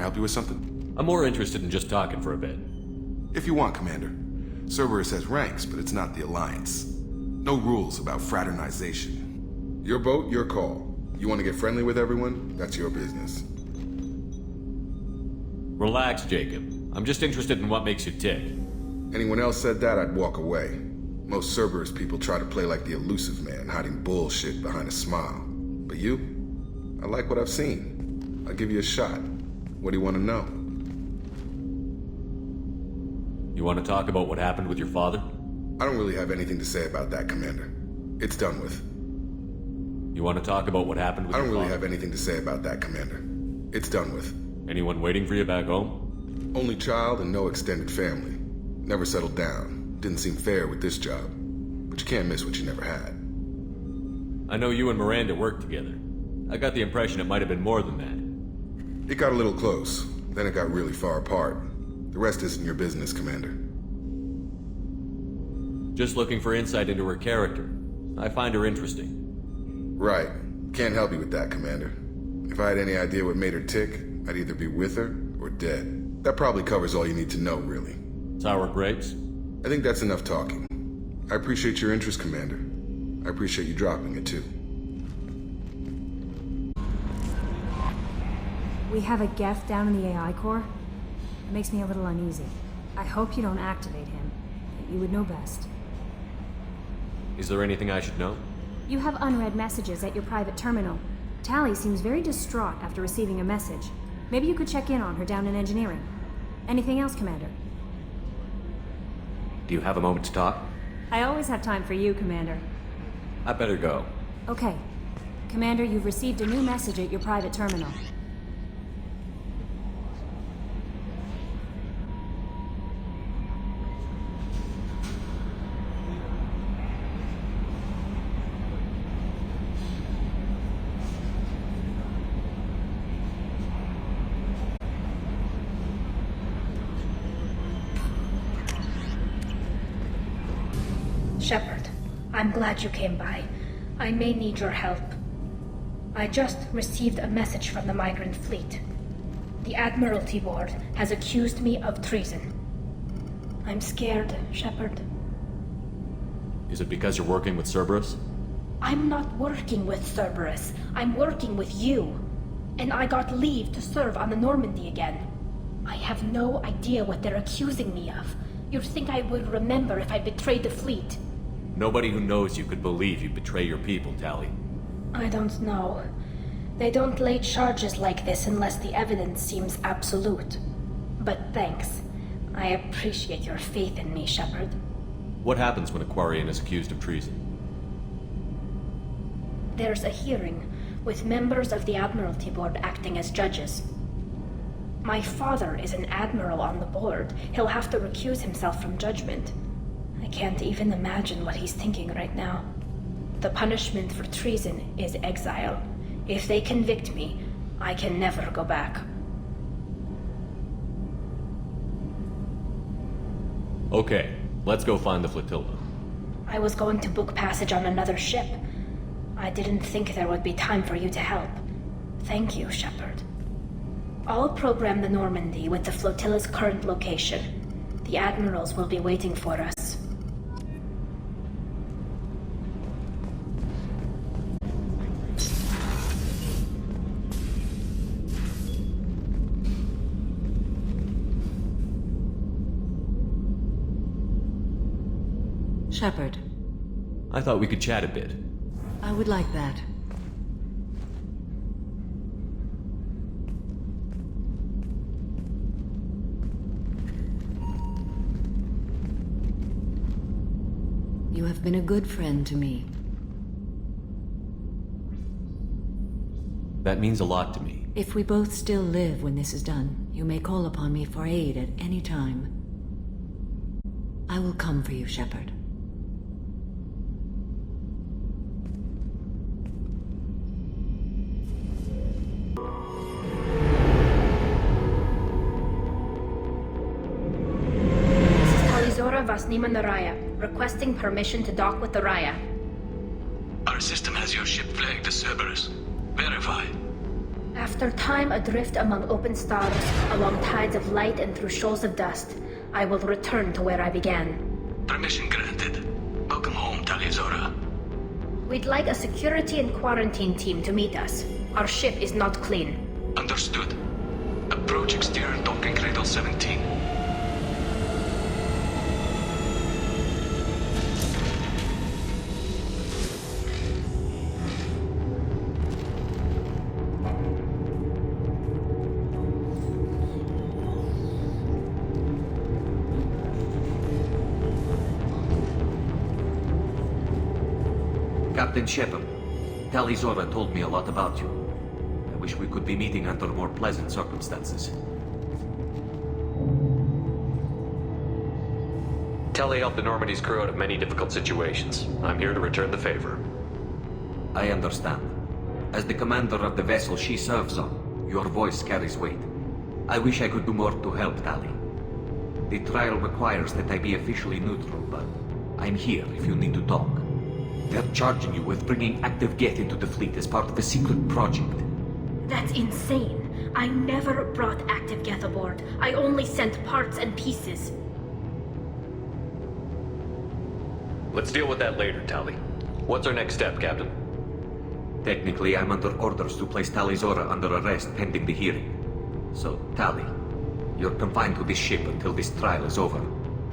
help you with something? I'm more interested in just talking for a bit. If you want, Commander. Cerberus has ranks, but it's not the Alliance. No rules about fraternization. Your boat, your call. You want to get friendly with everyone? That's your business. Relax, Jacob. I'm just interested in what makes you tick. Anyone else said that, I'd walk away. Most Cerberus people try to play like the elusive man, hiding bullshit behind a smile. But you? I like what I've seen. I'll give you a shot. What do you want to know? You want to talk about what happened with your father? I don't really have anything to say about that, Commander. It's done with. You want to talk about what happened with your father? I don't really have anything to say about that, Commander. It's done with. Anyone waiting for you back home? Only child and no extended family. Never settled down. Didn't seem fair with this job. But you can't miss what you never had. I know you and Miranda worked together. I got the impression it might have been more than that. It got a little close. Then it got really far apart. The rest isn't your business, Commander. Just looking for insight into her character. I find her interesting. Right. Can't help you with that, Commander. If I had any idea what made her tick, I'd either be with her or dead. That probably covers all you need to know, really. Sour grapes? I think that's enough talking. I appreciate your interest, Commander. I appreciate you dropping it, too. We have a Geth down in the AI core. It makes me a little uneasy. I hope you don't activate him, but you would know best. Is there anything I should know? You have unread messages at your private terminal. Tali seems very distraught after receiving a message. Maybe you could check in on her down in engineering. Anything else, Commander? Do you have a moment to talk? I always have time for you, Commander. I better go. Okay. Commander, you've received a new message at your private terminal. Shepard, I'm glad you came by. I may need your help. I just received a message from the migrant fleet. The Admiralty Board has accused me of treason. I'm scared, Shepard. Is it because you're working with Cerberus? I'm not working with Cerberus. I'm working with you. And I got leave to serve on the Normandy again. I have no idea what they're accusing me of. You'd think I would remember if I betrayed the fleet. Nobody who knows you could believe you betray your people, Tali. I don't know. They don't lay charges like this unless the evidence seems absolute. But thanks. I appreciate your faith in me, Shepard. What happens when a Quarian is accused of treason? There's a hearing, with members of the Admiralty Board acting as judges. My father is an admiral on the board. He'll have to recuse himself from judgment. I can't even imagine what he's thinking right now. The punishment for treason is exile. If they convict me, I can never go back. Okay, let's go find the flotilla. I was going to book passage on another ship. I didn't think there would be time for you to help. Thank you, Shepard. I'll program the Normandy with the flotilla's current location. The admirals will be waiting for us. Shepard. I thought we could chat a bit. I would like that. You have been a good friend to me. That means a lot to me. If we both still live when this is done, you may call upon me for aid at any time. I will come for you, Shepard. Vasnima Naraya, requesting permission to dock with the Raya. Our system has your ship flagged as Cerberus. Verify. After time adrift among open stars, along tides of light and through shoals of dust, I will return to where I began. Permission granted. Welcome home, Tali. We'd like a security and quarantine team to meet us. Our ship is not clean. Understood. Approach exterior docking cradle 17. Captain Shepard, Tali Zora told me a lot about you. I wish we could be meeting under more pleasant circumstances. Tali helped the Normandy's crew out of many difficult situations. I'm here to return the favor. I understand. As the commander of the vessel she serves on, your voice carries weight. I wish I could do more to help Tali. The trial requires that I be officially neutral, but I'm here if you need to talk. They're charging you with bringing active Geth into the fleet as part of a secret project. That's insane. I never brought active Geth aboard. I only sent parts and pieces. Let's deal with that later, Tali. What's our next step, Captain? Technically, I'm under orders to place Tali Zora under arrest pending the hearing. So, Tali, you're confined to this ship until this trial is over.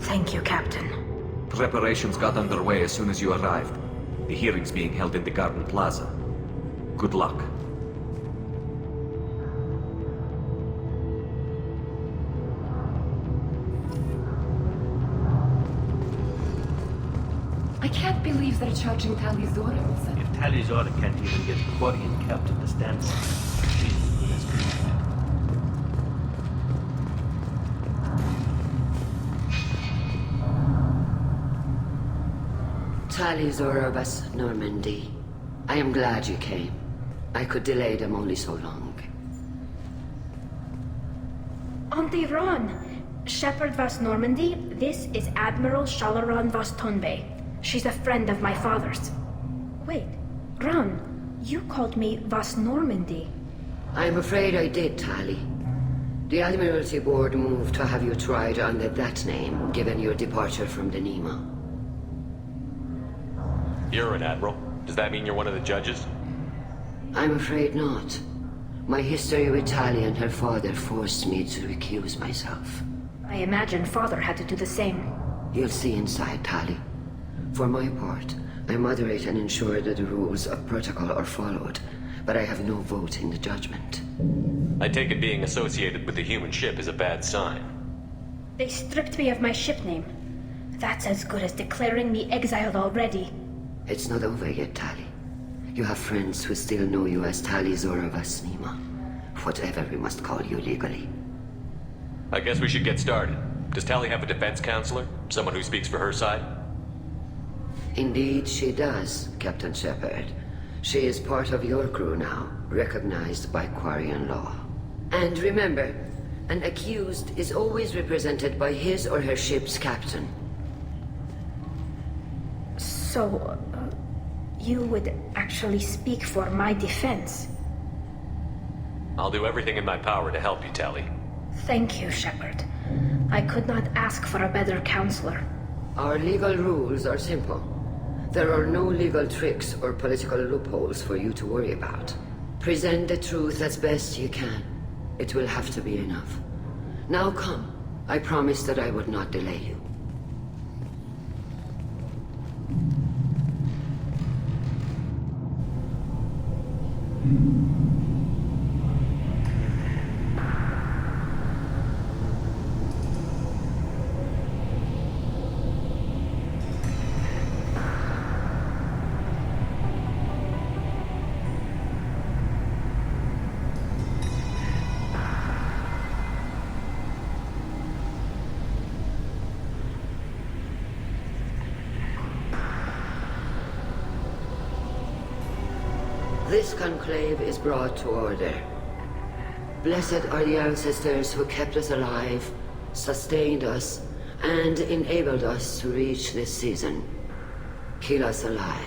Thank you, Captain. Preparations got underway as soon as you arrived. The hearing's being held in the Garden Plaza. Good luck. I can't believe they're charging Tali Zora with that. If Tali Zora can't even get Quarian captain to stand for it, she's as good as convicted. Tali Zora vas Normandy. I am glad you came. I could delay them only so long. Auntie Ron! Shepard vas Normandy, this is Admiral Shalaran vas Tonbe. She's a friend of my father's. Wait, Ron, you called me vas Normandy. I'm afraid I did, Tali. The Admiralty Board moved to have you tried under that name, given your departure from the Nima. You're an admiral. Does that mean you're one of the judges? I'm afraid not. My history with Tali and her father forced me to recuse myself. I imagine father had to do the same. You'll see inside, Tali. For my part, I moderate and ensure that the rules of protocol are followed, but I have no vote in the judgment. I take it being associated with the human ship is a bad sign. They stripped me of my ship name. That's as good as declaring me exiled already. It's not over yet, Tali. You have friends who still know you as Tali Zora vas Nima. Whatever we must call you legally. I guess we should get started. Does Tali have a defense counselor? Someone who speaks for her side? Indeed, she does, Captain Shepard. She is part of your crew now, recognized by Quarian law. And remember, an accused is always represented by his or her ship's captain. So, you would actually speak for my defense? I'll do everything in my power to help you, Tali. Thank you, Shepard. I could not ask for a better counselor. Our legal rules are simple. There are no legal tricks or political loopholes for you to worry about. Present the truth as best you can. It will have to be enough. Now come. I promised that I would not delay you. This conclave is brought to order. Blessed are the ancestors who kept us alive, sustained us, and enabled us to reach this season. Keep us alive.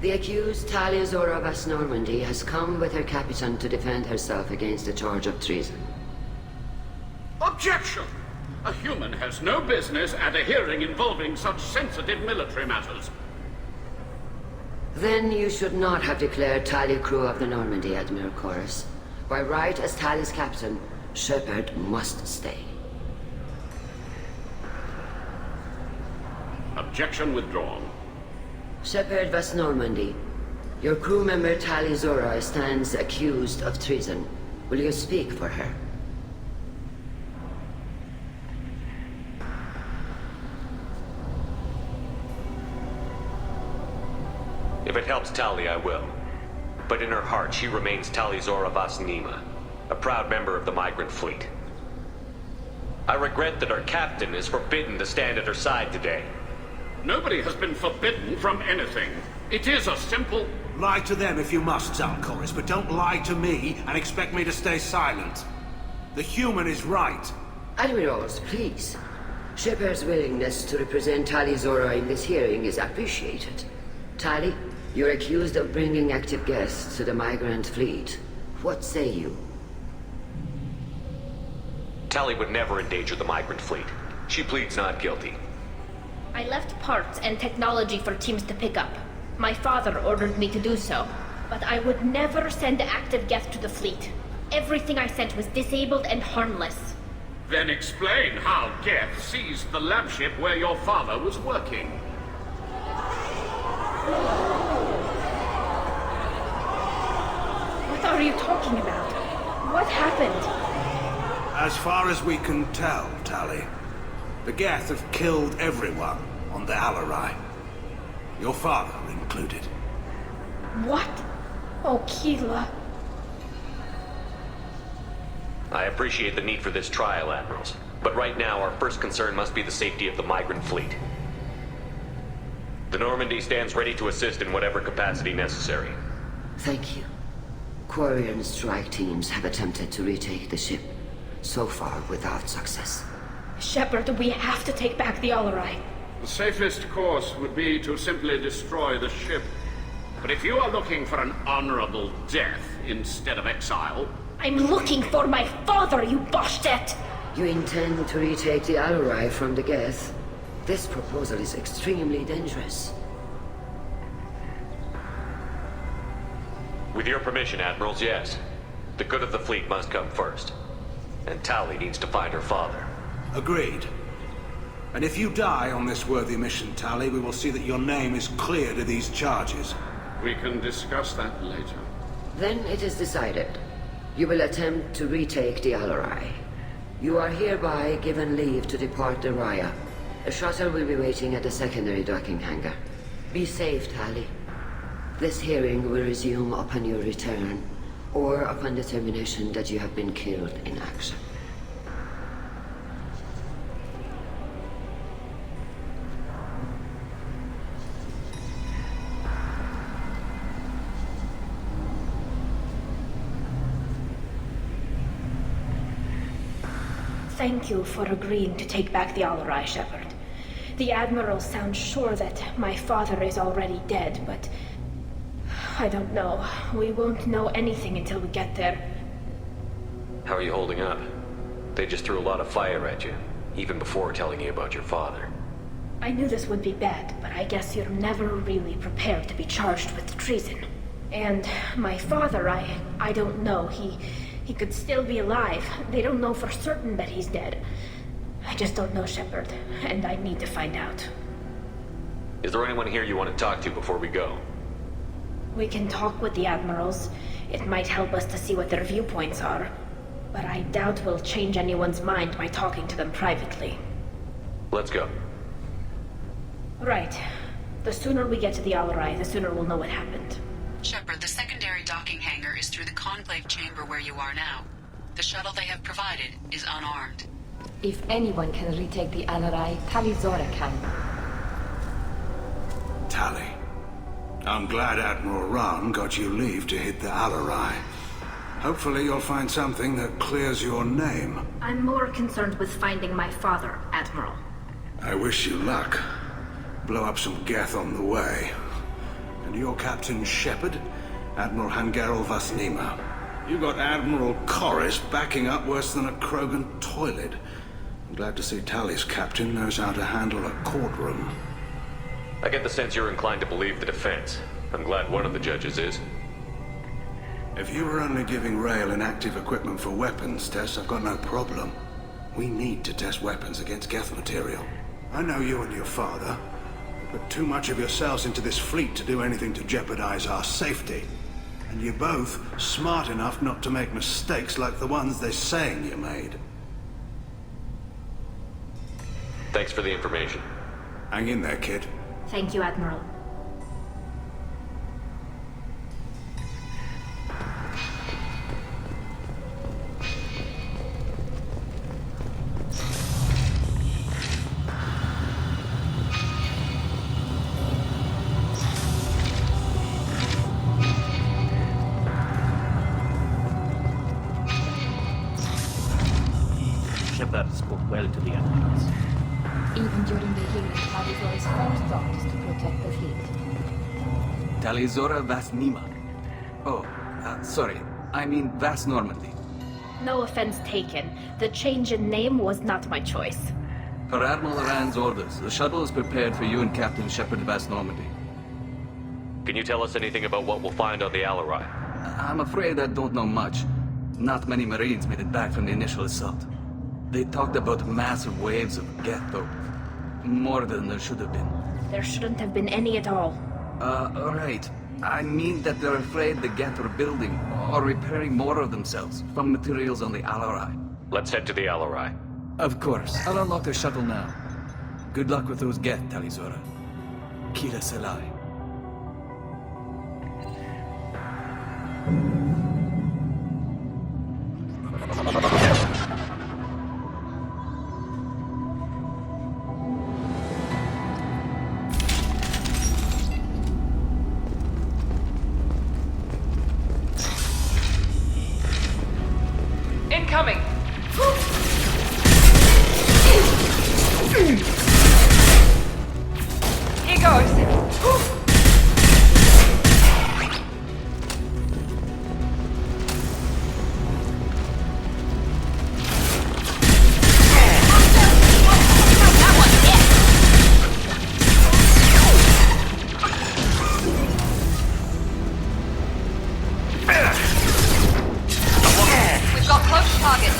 The accused Tali of West Normandy has come with her captain to defend herself against the charge of treason. Objection! A human has no business at a hearing involving such sensitive military matters. Then you should not have declared Tali crew of the Normandy, Admiral Chorus. By right as Tali's captain, Shepard must stay. Objection withdrawn. Shepard West Normandy, your crew member Tali Zora stands accused of treason. Will you speak for her? If it helps Tali, I will. But in her heart, she remains Tali Zora Vas Nima, a proud member of the migrant fleet. I regret that our captain is forbidden to stand at her side today. Nobody has been forbidden from anything. It is a simple... Lie to them if you must, Zalcoris, but don't lie to me and expect me to stay silent. The human is right. Admirals, please. Shepard's willingness to represent Tali Zora in this hearing is appreciated. Tali, you're accused of bringing active guests to the migrant fleet. What say you? Tali would never endanger the migrant fleet. She pleads not guilty. I left parts and technology for teams to pick up. My father ordered me to do so, but I would never send active guests to the fleet. Everything I sent was disabled and harmless. Then explain how Geth seized the lab ship where your father was working. What are you talking about? What happened? As far as we can tell, Tali, the Geth have killed everyone on the Alarai. Your father included. What? Oh, Keela. I appreciate the need for this trial, Admirals. But right now, our first concern must be the safety of the migrant fleet. The Normandy stands ready to assist in whatever capacity necessary. Thank you. Quarian strike teams have attempted to retake the ship, so far without success. Shepard, we have to take back the Alarai. The safest course would be to simply destroy the ship. But if you are looking for an honorable death instead of exile... I'm looking for my father, you bastet! You intend to retake the Alarai from the Geth? This proposal is extremely dangerous. With your permission, Admirals, yes. The good of the fleet must come first. And Tali needs to find her father. Agreed. And if you die on this worthy mission, Tali, we will see that your name is cleared of these charges. We can discuss that later. Then it is decided. You will attempt to retake the Alarai. You are hereby given leave to depart the Raya. A shuttle will be waiting at the secondary docking hangar. Be safe, Tali. This hearing will resume upon your return, or upon determination that you have been killed in action. Thank you for agreeing to take back the Alarai, Shepard. The Admiral sounds sure that my father is already dead, but... I don't know. We won't know anything until we get there. How are you holding up? They just threw a lot of fire at you, even before telling you about your father. I knew this would be bad, but I guess you're never really prepared to be charged with treason. And my father, I don't know. He could still be alive. They don't know for certain that he's dead. I just don't know, Shepard, and I need to find out. Is there anyone here you want to talk to before we go? We can talk with the Admirals. It might help us to see what their viewpoints are. But I doubt we'll change anyone's mind by talking to them privately. Let's go. Right. The sooner we get to the Alarai, the sooner we'll know what happened. Shepard, the secondary docking hangar is through the conclave chamber where you are now. The shuttle they have provided is unarmed. If anyone can retake the Alarai, Tali Zora can. Tali, I'm glad Admiral Ran got you leave to hit the Alarai. Hopefully you'll find something that clears your name. I'm more concerned with finding my father, Admiral. I wish you luck. Blow up some Geth on the way. And you're Captain Shepard, Admiral Hangerel Vasnima. You got Admiral Corris backing up worse than a Krogan toilet. I'm glad to see Tali's captain knows how to handle a courtroom. I get the sense you're inclined to believe the defense. I'm glad one of the judges is. If you were only giving Rail inactive equipment for weapons tests, I've got no problem. We need to test weapons against Geth material. I know you and your father put too much of yourselves into this fleet to do anything to jeopardize our safety. And you're both smart enough not to make mistakes like the ones they're saying you made. Thanks for the information. Hang in there, kid. Thank you, Admiral. Shepard spoke well to the admirals. Even during the hearing, Tali's first thought is to protect the fleet. Talizora Vasnima. Oh, sorry. I mean Vas Normandy. No offense taken. The change in name was not my choice. Per Admiral Rand's orders, the shuttle is prepared for you and Captain Shepard Vas Normandy. Can you tell us anything about what we'll find on the Alarai? I'm afraid I don't know much. Not many Marines made it back from the initial assault. They talked about massive waves of Geth, though. More than there should have been. There shouldn't have been any at all. Right. I mean that they're afraid the Geth are building or repairing more of themselves from materials on the Alarai. Let's head to the Alarai. Of course. I'll unlock the shuttle now. Good luck with those Geth, Talizora. Kira Selai. Incoming! Here goes! We've got close targets.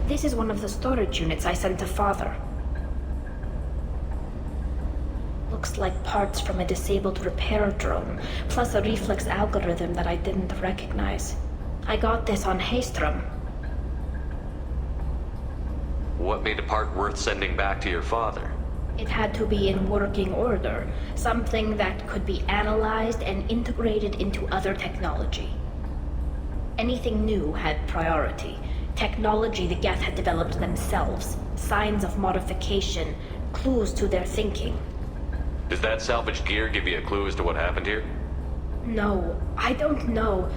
This is one of the storage units I sent to Father. Looks like parts from a disabled repair drone, plus a reflex algorithm that I didn't recognize. I got this on Haystrom. What made a part worth sending back to your father? It had to be in working order, something that could be analyzed and integrated into other technology. Anything new had priority. Technology the Geth had developed themselves, signs of modification, clues to their thinking. Does that salvaged gear give you a clue as to what happened here? No, I don't know.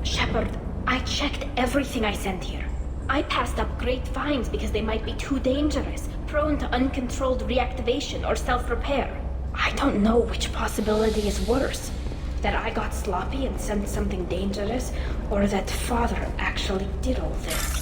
Shepard, I checked everything I sent here. I passed up great finds because they might be too dangerous, prone to uncontrolled reactivation or self-repair. I don't know which possibility is worse. That I got sloppy and sent something dangerous, or that Father actually did all this.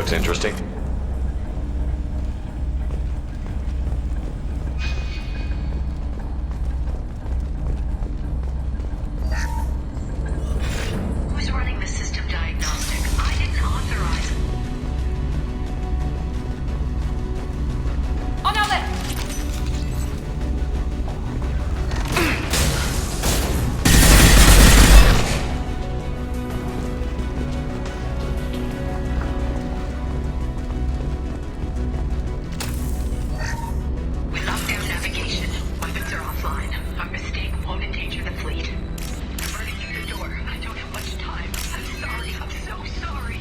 looks interesting. Who's running the system diagnostic? I didn't authorize. Oh, now then! We locked down navigation. Weapons are offline. Our mistake won't endanger the fleet. I'm running through the door. I don't have much time. I'm sorry. I'm so sorry.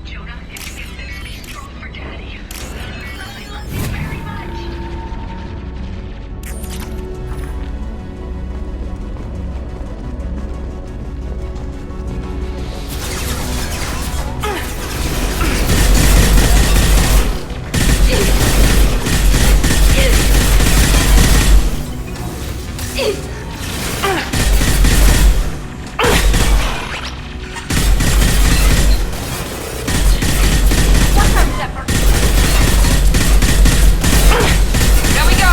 Jonah, if you get this, be strong for Daddy. I love you very much. What time is that for? There we go!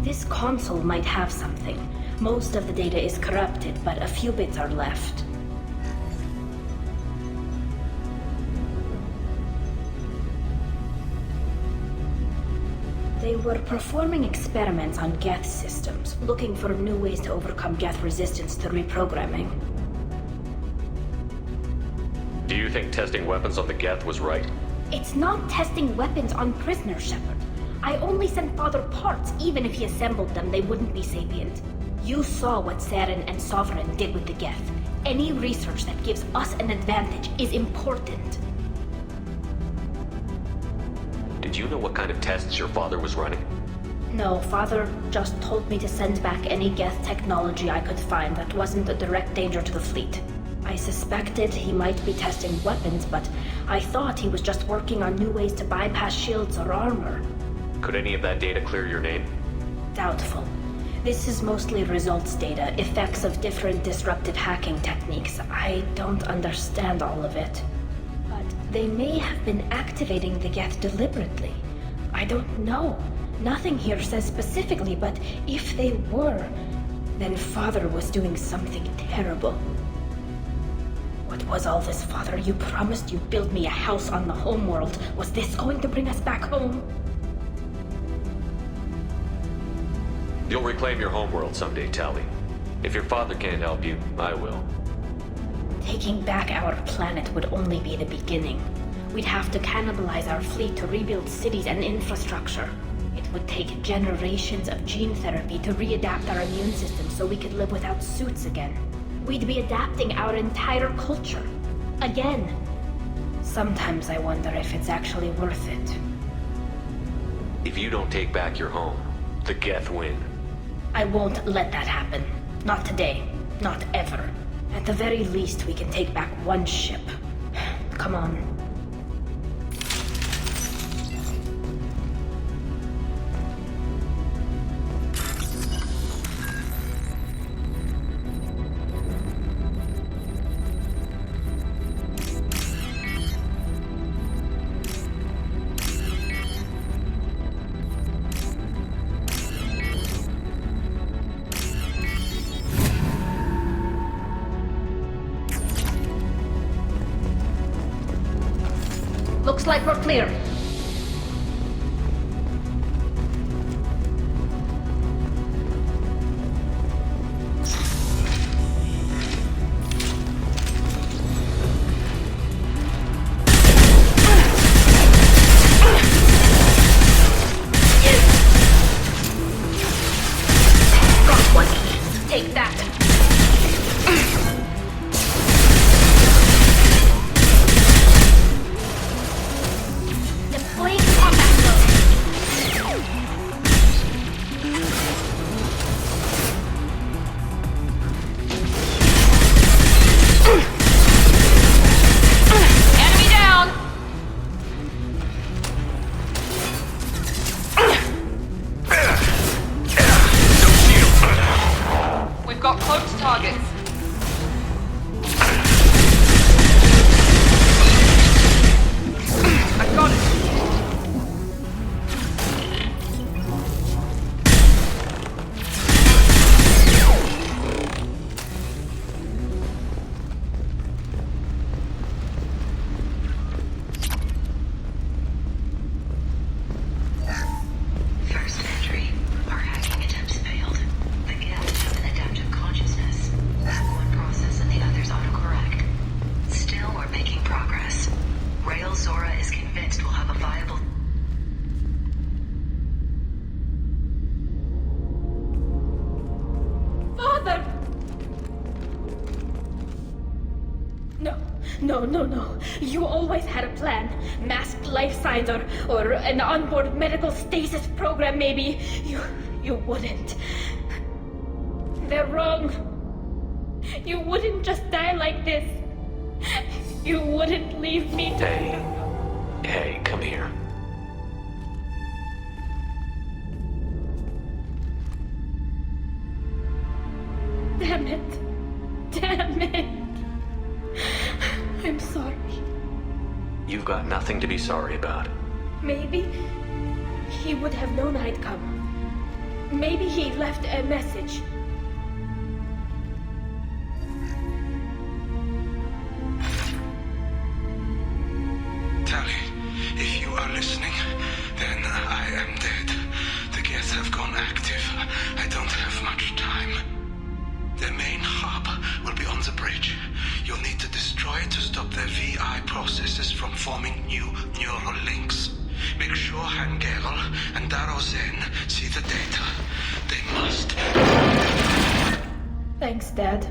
This console might have something. Most of the data is corrupted, but a few bits are left. They were performing experiments on Geth systems, looking for new ways to overcome Geth resistance to reprogramming. Do you think testing weapons on the Geth was right? It's not testing weapons on prisoners, Shepard. I only sent Father parts. Even if he assembled them, they wouldn't be sapient. You saw what Saren and Sovereign did with the Geth. Any research that gives us an advantage is important. Did you know what kind of tests your father was running? No, Father just told me to send back any Geth technology I could find that wasn't a direct danger to the fleet. I suspected he might be testing weapons, but I thought he was just working on new ways to bypass shields or armor. Could any of that data clear your name? Doubtful. This is mostly results data, effects of different disruptive hacking techniques. I don't understand all of it. But they may have been activating the Geth deliberately. I don't know. Nothing here says specifically, but if they were, then Father was doing something terrible. What was all this, Father? You promised you'd build me a house on the homeworld. Was this going to bring us back home? You'll reclaim your homeworld someday, Tali. If your father can't help you, I will. Taking back our planet would only be the beginning. We'd have to cannibalize our fleet to rebuild cities and infrastructure. It would take generations of gene therapy to readapt our immune system so we could live without suits again. We'd be adapting our entire culture. Again. Sometimes I wonder if it's actually worth it. If you don't take back your home, the Geth win. I won't let that happen. Not today. Not ever. At the very least, we can take back one ship. Come on. Looks like we're clear. Got one. Take that. No. You always had a plan. Masked life signs or an onboard medical stasis program, maybe. You wouldn't. They're wrong. You wouldn't just die like this. You wouldn't leave me to... Hey, come here. Damn it. I'm sorry. You've got nothing to be sorry about. Maybe he would have known I'd come. Maybe he left a message. Tali, if you are listening, then I am dead. The Geth have gone active. I don't have much time. The main hub will be on the bridge. You'll need to destroy it to stop their VI processes from forming new neural links. Make sure Hangerel and Daro Zen see the data. They must. Thanks, Dad.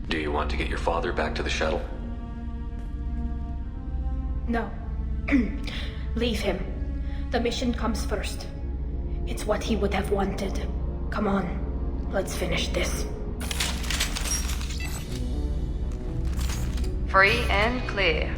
Do you want to get your father back to the shuttle? No. Leave him. The mission comes first. It's what he would have wanted. Come on, let's finish this. Free and clear.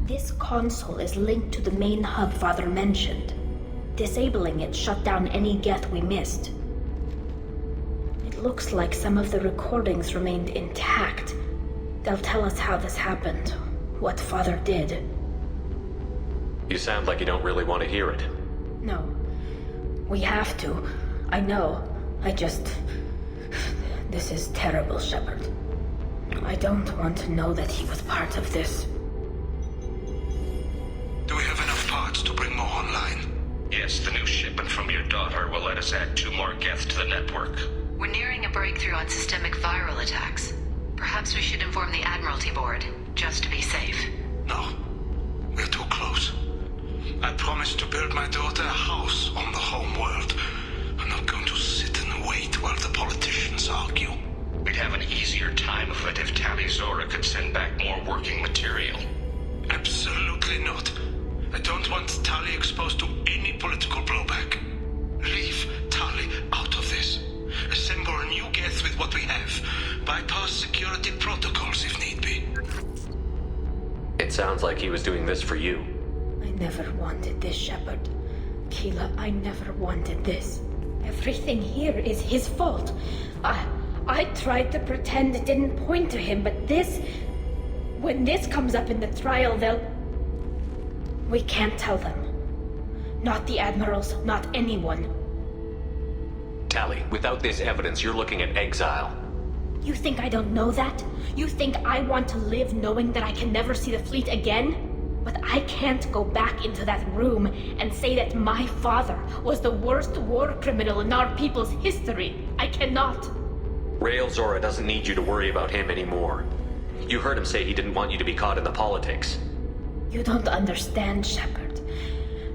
This console is linked to the main hub Father mentioned. Disabling it shut down any Geth we missed. It looks like some of the recordings remained intact. They'll tell us how this happened, what Father did. You sound like you don't really want to hear it. No. We have to. I know. This is terrible, Shepard. I don't want to know that he was part of this. Do we have enough parts to bring more online? Yes, the new shipment from your daughter will let us add 2 more Geth to the network. We're nearing a breakthrough on systemic viral attacks. Perhaps we should inform the Admiralty Board, just to be safe. No. We're too close. I promised to build my daughter a house on the home world. I'm not going to sit and wait while the politicians argue. We'd have an easier time of it if Tali Zora could send back more working material. Absolutely not. I don't want Tali exposed to any political blowback. Leave Tali out of this. Assemble a new Geth with what we have. Bypass security protocols if need be. It sounds like he was doing this for you. I never wanted this, Shepard. Keela, I never wanted this. Everything here is his fault. I tried to pretend it didn't point to him, but this... When this comes up in the trial, we can't tell them. Not the admirals, not anyone. Tali, without this evidence, you're looking at exile. You think I don't know that? You think I want to live knowing that I can never see the fleet again? But I can't go back into that room and say that my father was the worst war criminal in our people's history. I cannot. Rael Zora doesn't need you to worry about him anymore. You heard him say he didn't want you to be caught in the politics. You don't understand, Shepard.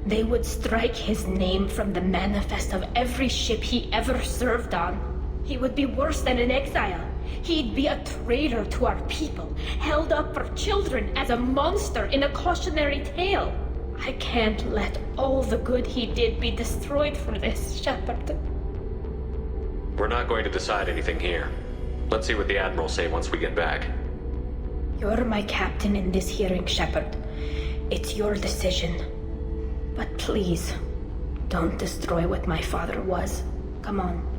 They would strike his name from the manifest of every ship he ever served on. He would be worse than an exile. He'd be a traitor to our people, held up for children as a monster in a cautionary tale. I can't let all the good he did be destroyed for this, Shepard. We're not going to decide anything here. Let's see what the Admiral say once we get back. You're my captain in this hearing, Shepard. It's your decision. But please, don't destroy what my father was. Come on.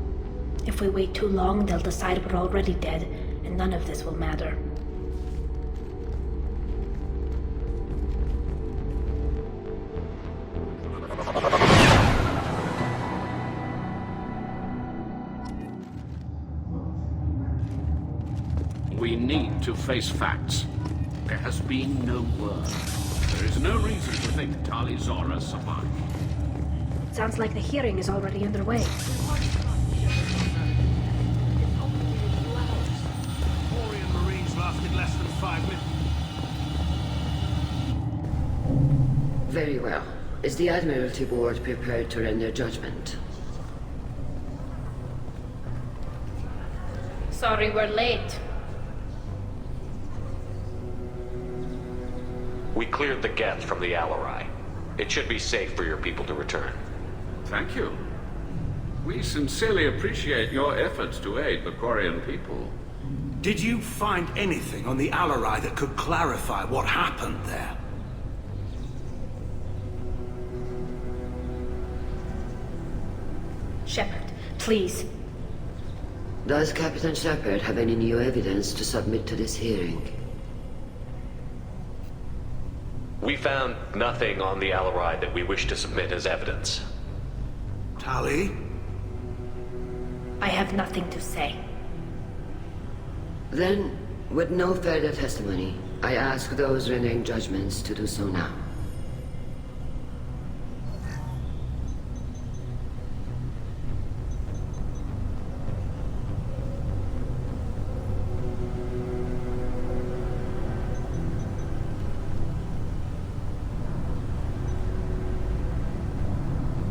If we wait too long, they'll decide we're already dead, and none of this will matter. We need to face facts. There has been no word. There is no reason to think Tali Zora survived. Sounds like the hearing is already underway. Lasted less than 5 minutes. Very well. Is the Admiralty Board prepared to render judgment? Sorry we're late. We cleared the Geth from the Alarai. It should be safe for your people to return. Thank you. We sincerely appreciate your efforts to aid the Quarian people. Did you find anything on the Alarai that could clarify what happened there? Shepard, please. Does Captain Shepard have any new evidence to submit to this hearing? We found nothing on the Alarai that we wish to submit as evidence. Tali? I have nothing to say. Then, with no further testimony, I ask those rendering judgments to do so now.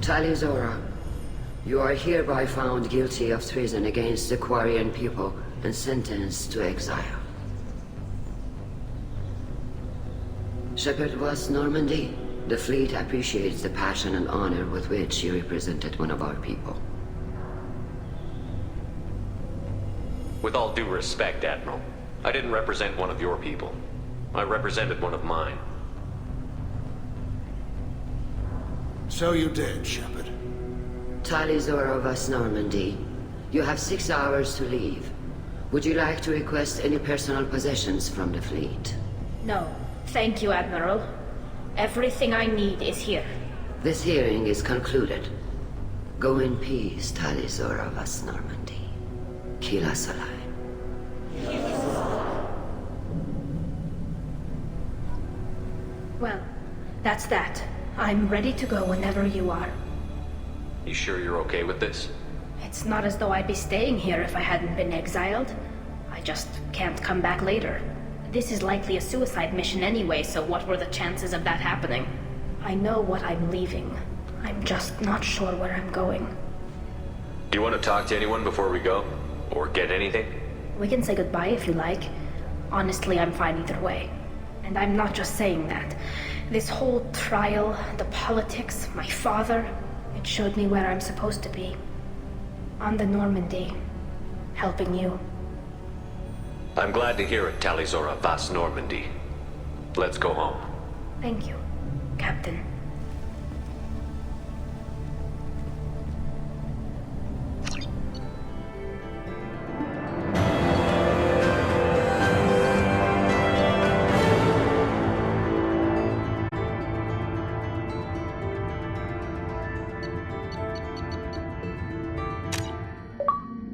Tali Zora, you are hereby found guilty of treason against the Quarian people and sentenced to exile. Shepard was Normandy. The fleet appreciates the passion and honor with which you represented one of our people. With all due respect, Admiral, I didn't represent one of your people. I represented one of mine. So you did, Shepard. Tali Zora of Normandy, you have 6 hours to leave. Would you like to request any personal possessions from the fleet? No, thank you, Admiral. Everything I need is here. This hearing is concluded. Go in peace, Tali Zora of Normandy. Kila Salai. Well, that's that. I'm ready to go whenever you are. You sure you're okay with this? It's not as though I'd be staying here if I hadn't been exiled. I just can't come back later. This is likely a suicide mission anyway, so what were the chances of that happening? I know what I'm leaving. I'm just not sure where I'm going. Do you want to talk to anyone before we go? Or get anything? We can say goodbye if you like. Honestly, I'm fine either way. And I'm not just saying that. This whole trial, the politics, my father, it showed me where I'm supposed to be. On the Normandy, helping you. I'm glad to hear it, Tali Zora Vas Normandy. Let's go home. Thank you, Captain.